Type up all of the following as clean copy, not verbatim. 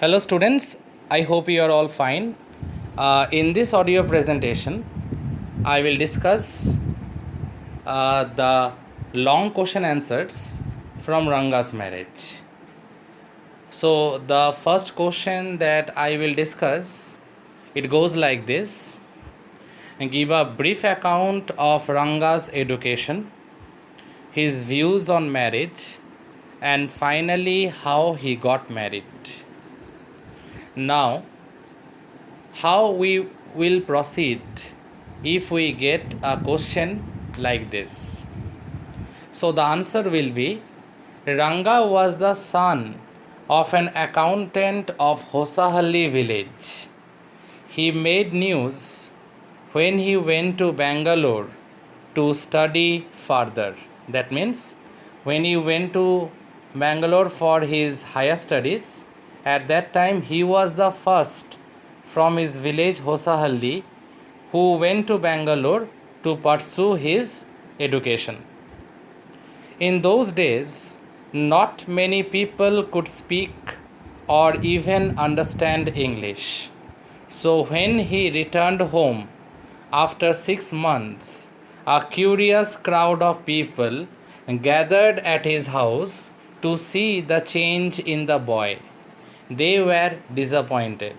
Hello students, I hope you are all fine. In this audio presentation, I will discuss the long question answers from Ranga's marriage. So the first question that I will discuss, it goes like this. Give a brief account of Ranga's education, his views on marriage, and finally how he got married. Now, how we will proceed if we get a question like this? So the answer will be Ranga was the son of an accountant of Hosahalli village. He made news when he went to Bangalore to study further. That means when he went to Bangalore for his higher studies, at that time he was the first from his village Hosahalli who went to Bangalore to pursue his education. In those days, not many people could speak or even understand English. So when he returned home after 6 months, a curious crowd of people gathered at his house to see the change in the boy. They were disappointed.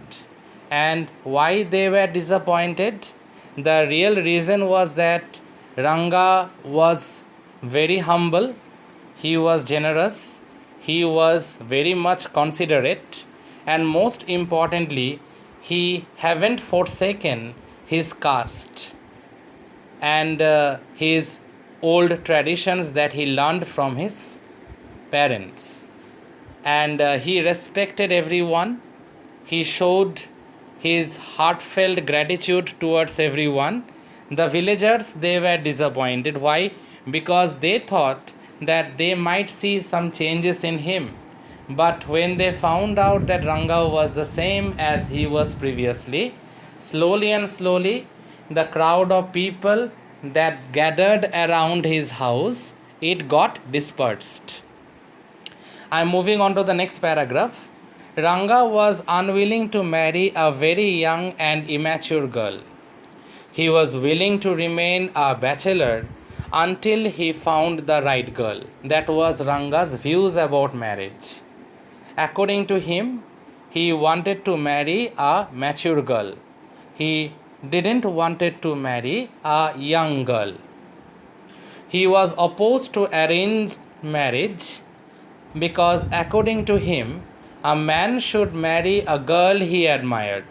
And why they were disappointed? The real reason was that Ranga was very humble, he was generous, he was very much considerate, and most importantly, he haven't forsaken his caste and his old traditions that he learned from his parents. And he respected everyone. He showed his heartfelt gratitude towards everyone. The villagers, they were disappointed. Why? Because they thought that they might see some changes in him. But when they found out that Ranga was the same as he was previously, slowly and slowly, the crowd of people that gathered around his house, it got dispersed. I am moving on to the next paragraph. Ranga was unwilling to marry a very young and immature girl. He was willing to remain a bachelor until he found the right girl. That was Ranga's views about marriage. According to him, he wanted to marry a mature girl. He didn't wanted to marry a young girl. He was opposed to arranged marriage because according to him, a man should marry a girl he admired.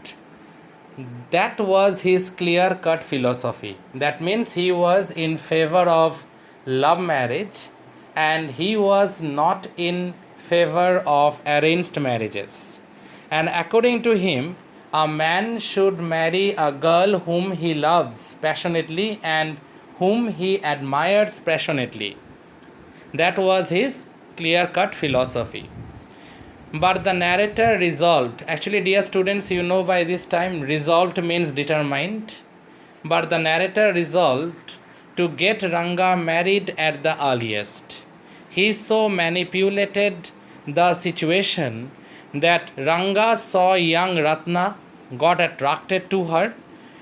That was his clear cut philosophy. That means he was in favor of love marriage and he was not in favor of arranged marriages. And according to him, a man should marry a girl whom he loves passionately and whom he admires passionately. That was his clear cut philosophy. But the narrator resolved. Actually, dear students, you know by this time, resolved means determined. But the narrator resolved to get Ranga married at the earliest. He so manipulated the situation that Ranga saw young Ratna, got attracted to her,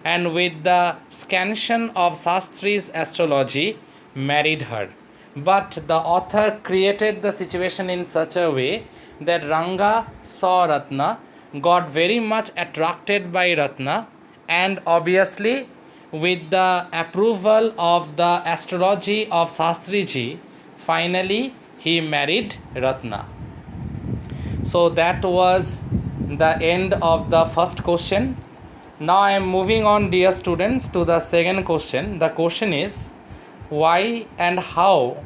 and with the scansion of Shastri's astrology, married her. But the author created the situation in such a way that Ranga saw Ratna, got very much attracted by Ratna, and obviously, with the approval of the astrology of Shastriji, finally he married Ratna. So that was the end of the first question. Now I am moving on, dear students, to the second question. The question is, why and how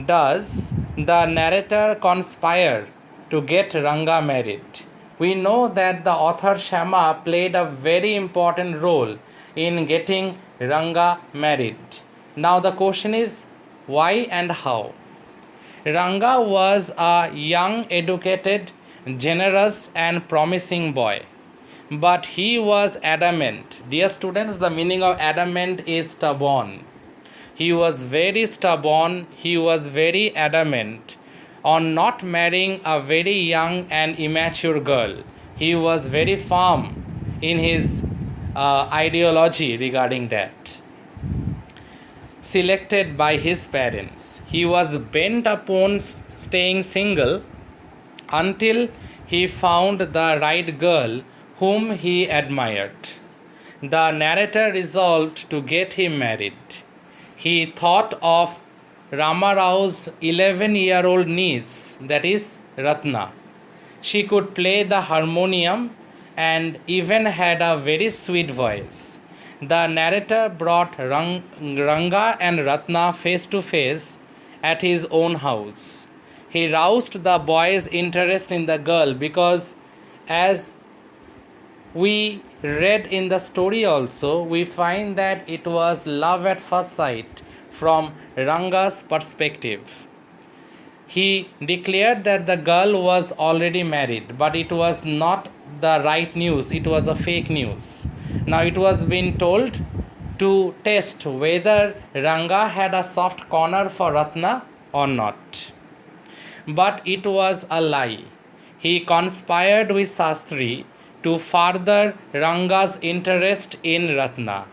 does the narrator conspire to get Ranga married? We know that the author Shama played a very important role in getting Ranga married. Now the question is, why and how? Ranga was a young, educated, generous and promising boy. But he was adamant. Dear students, the meaning of adamant is stubborn. He was very stubborn, he was very adamant on not marrying a very young and immature girl. He was very firm in his ideology regarding that. Selected by his parents, he was bent upon staying single until he found the right girl whom he admired. The narrator resolved to get him married. He thought of Ramarau's 11-year-old niece, that is Ratna. She could play the harmonium and even had a very sweet voice. The narrator brought Ranga and Ratna face to face at his own house. He roused the boy's interest in the girl because, as we read in the story also, we find that it was love at first sight from Ranga's perspective. He declared that the girl was already married, but it was not the right news, it was a fake news. Now it was being told to test whether Ranga had a soft corner for Ratna or not. But it was a lie. He conspired with Sastri to further Ranga's interest in Ratna.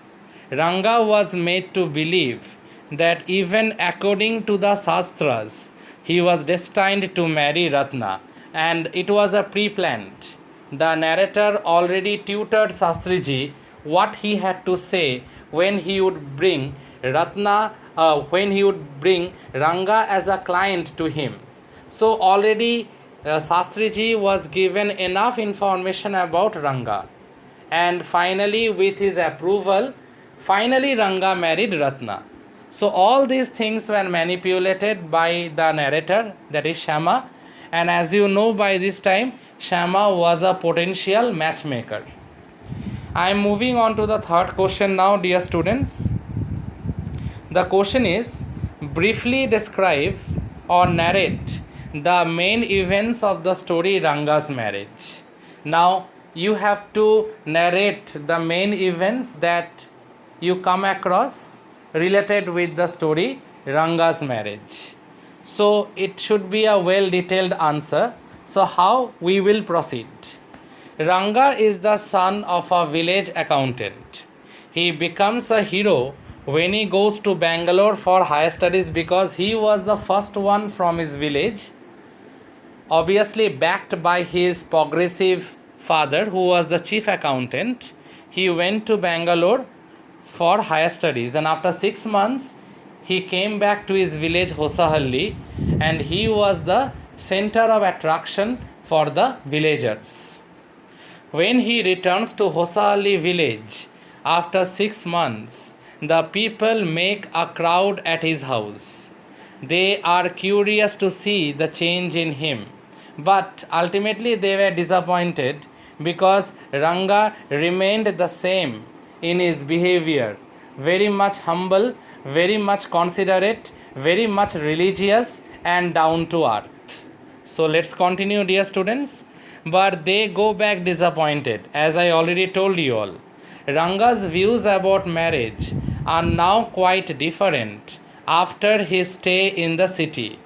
Ranga was made to believe that even according to the Shastras, he was destined to marry Ratna, and it was a pre-planned. The narrator already tutored Shastriji what he had to say when he would bring Ranga as a client to him. So already Shastriji was given enough information about Ranga, and finally, with his approval, Ranga married Ratna. So all these things were manipulated by the narrator, that is Shama, and as you know, by this time Shama was a potential matchmaker. I am moving on to the third question now, dear students. The question is, briefly describe or narrate the main events of the story Ranga's marriage. Now you have to narrate the main events that you come across related with the story Ranga's marriage. So it should be a well detailed answer. So how we will proceed? Ranga is the son of a village accountant. He becomes a hero when he goes to Bangalore for higher studies because he was the first one from his village, obviously backed by his progressive father who was the chief accountant. He went to Bangalore for higher studies, and after 6 months he came back to his village Hosahalli, and he was the center of attraction for the villagers. When he returns to Hosahalli village after 6 months, the people make a crowd at his house. They are curious to see the change in him, but ultimately they were disappointed because Ranga remained the same in his behavior, very much humble, very much considerate, very much religious and down to earth. So let's continue, dear students. But they go back disappointed, as I already told you all. Ranga's views about marriage are now quite different after his stay in the city.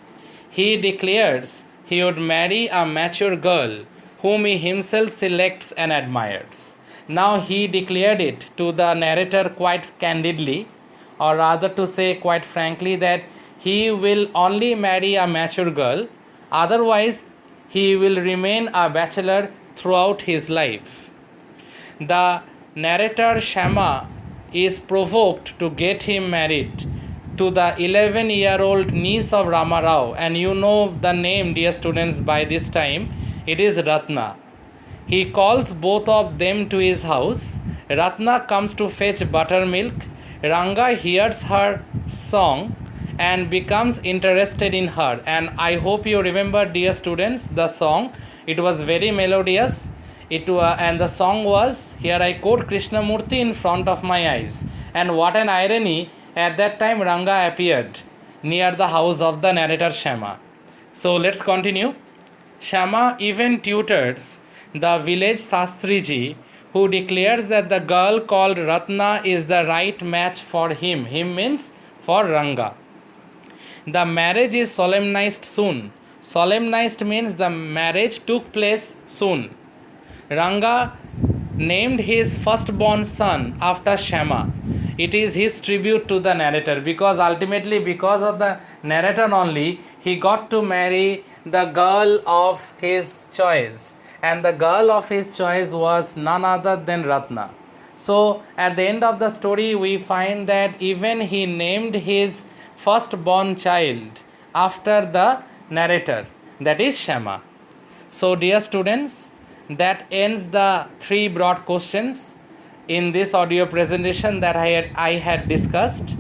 He declares he would marry a mature girl whom he himself selects and admires. Now he declared it to the narrator quite candidly, or rather to say quite frankly, that he will only marry a mature girl, otherwise he will remain a bachelor throughout his life. The narrator Shama is provoked to get him married to the 11-year-old niece of Ramarao, and you know the name, dear students, by this time. It is Ratna. He calls both of them to his house. Ratna comes to fetch buttermilk. Ranga hears her song and becomes interested in her. And I hope you remember, dear students, the song. It was very melodious. And the song was, here I quote, Krishnamurti in front of my eyes. And what an irony, at that time Ranga appeared near the house of the narrator Shama. So let's continue. Shama even tutors the village Shastriji, who declares that the girl called Ratna is the right match for him. Him means for Ranga. The marriage is solemnized soon. Solemnized means the marriage took place soon. Ranga named his firstborn son after Shama. It is his tribute to the narrator, because ultimately, because of the narrator only, he got to marry the girl of his choice, and the girl of his choice was none other than Ratna. So at the end of the story, we find that even he named his firstborn child after the narrator, that is Shama. So dear students, that ends the three broad questions in this audio presentation that I had discussed.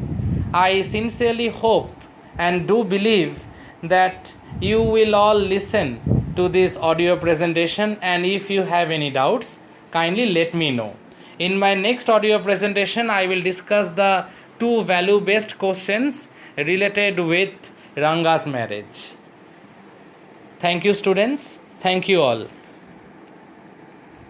I sincerely hope and do believe that you will all listen to this audio presentation, and if you have any doubts, kindly let me know. In my next audio presentation, I will discuss the two value-based questions related with Ranga's marriage. Thank you, students. Thank you all.